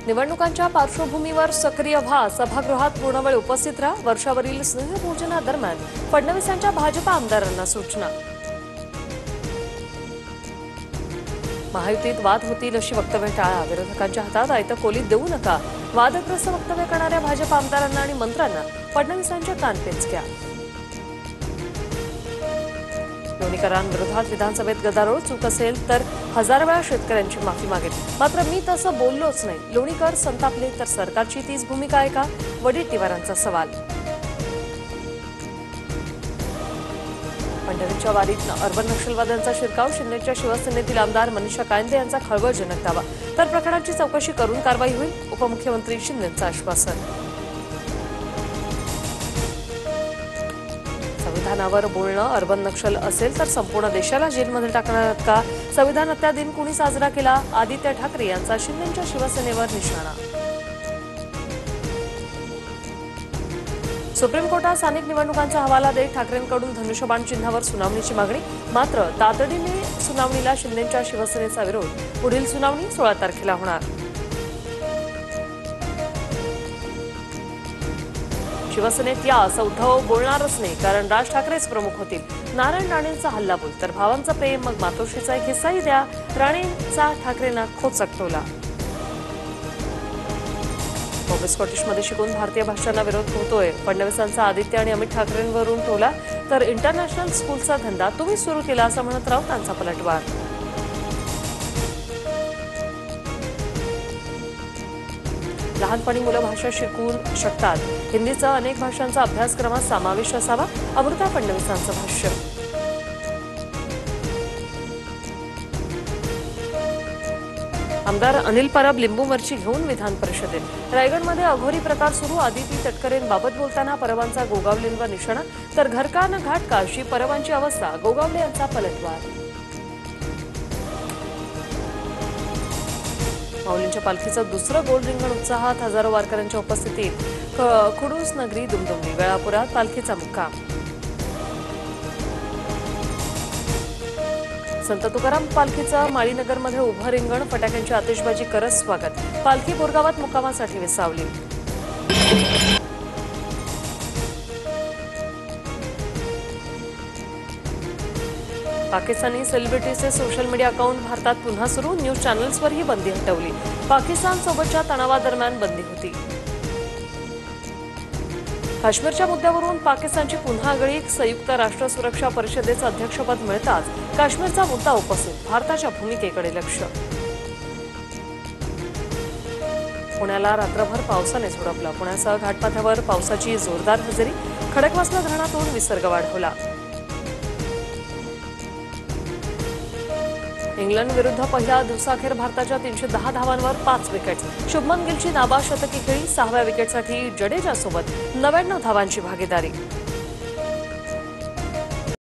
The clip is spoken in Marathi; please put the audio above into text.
निवडणुकांच्या पार्श्वभूमीवर सक्रिय व्हा, सभागृहात पूर्ण वेळ उपस्थित राहा, वर्षावरील स्नेहभोजनादरम्यान फडणवीसांच्या भाजपा आमदारांना सूचना. महायुतीत वाद होतील अशी वक्तव्य टाळा, विरोधकांच्या हातात आयतं कोलीत देऊ नका. वादग्रस्त वक्तव्य करणाऱ्या भाजपा आमदारांना आणि मंत्र्यांना फडणवीसांच्या कानपेचक्या. लोणीकरांविरोधात विधानसभेत गदारोळ, चूक असेल तर 1000 वेळा शेतकऱ्यांची माफी मागेल, मात्र मी तसं बोललोच नाही. लोणीकर संतापले तर सरकारची तीच भूमिका आहे का? वडेट्टीवारांचा सवाल. पंढरीच्या वारीत अर्बन नक्षलवाद्यांचा शिरकाव, शिंदेच्या शिवसेनेतील आमदार मनीषा कायंदे यांचा खळबळजनक दावा. तर प्रकरणाची चौकशी करून कारवाई होईल, उपमुख्यमंत्री शिंदेंचं आश्वासन. संविधानावर बोलणं अर्बन नक्षल असेल तर संपूर्ण देशाला जेलमध्ये टाकणार का? संविधान हत्या दिन कुणी साजरा केला? आदित्य ठाकरे यांचा शिंदेच्या शिवसेनेवर निशाणा. सुप्रीम कोर्टात स्थानिक निवडणुकांचा हवाला देत ठाकरेंकडून धनुष्यबाण चिन्हावर सुनावणीची मागणी, मात्र तातडीने सुनावणीला शिंदेच्या शिवसेनेचा विरोध. पुढील सुनावणी 16 तारखेला होणार. शिवसेनेत या असं उद्धव बोलणारच नाही, कारण राज ठाकरेच प्रमुख होतील. नारायण राणेंचा हल्लाबोल, तर भावांचं प्रेम मग मातोश्रीचा एक हिस्साही द्या. राणेंचा ठाकरेंना खोचक टोला. बॉम्बे स्कॉटिशमध्ये शिकून भारतीय भाषांना विरोध होतोय. फडणवीसांचा आदित्य आणि अमित ठाकरेंवरून टोला, तर इंटरनॅशनल स्कूलचा धंदा तुम्ही सुरू केला असं म्हणत राऊतांचा पलटवार. लहानपणी मुलं भाषा शिकू शकतात, हिंदीचा अनेक भाषांचा अभ्यासक्रमात समावेश असावा, अमृता फडणवीसांचं भाष्य. आमदार अनिल परब लिंबू मिरची घेऊन विधान परिषदेत. रायगडमध्ये अघोरी प्रकार सुरू, आदिती तटकरेंबाबत बोलताना परबांचा गोगावलेंवर निशाणा, तर घरका न घाट का अशी परबांची अवस्था, गोगावले यांचा पलटवार. माऊलींच्या पालखीचं दुसरं गोल रिंगण उत्साहात, हजारो वारकऱ्यांच्या उपस्थितीत खुडूस नगरी दुमदुमली. वेळापुरात पालखीचा मुक्काम. संत तुकाराम पालखीचं माळीनगरमध्ये उभं रिंगण, फटाक्यांची आतिषबाजी करत स्वागत. पालखी बोरगावात मुक्कामासाठी विसावली. पाकिस्तानी सेलिब्रिटीचे सोशल मीडिया अकाउंट भारतात पुन्हा सुरू, न्यूज चॅनल्सवरही बंदी हटवली. पाकिस्तानसोबतच्या तणावादरम्यान बंदी होती. काश्मीरच्या मुद्द्यावरून पाकिस्तानची पुन्हा आगळी, संयुक्त राष्ट्र सुरक्षा परिषदेचं अध्यक्षपद मिळताच काश्मीरचा मुद्दा उपस्थित, भारताच्या भूमिकेकडे लक्ष. पुण्याला रात्रभर पावसाने झोडपलं, पुण्यासह घाटमाथ्यावर पावसाची जोरदार हजेरी, खडकवासला धरणातून विसर्ग वाढवला. इंग्लंड विरुद्ध पहिल्या दिवसाअखेर भारताच्या 310 धावांवर 5 विकेट्स. शुभमन गिलची नाबाद शतकी खेळी, 6व्या विकेटसाठी जडेजासोबत 99 धावांची भागीदारी.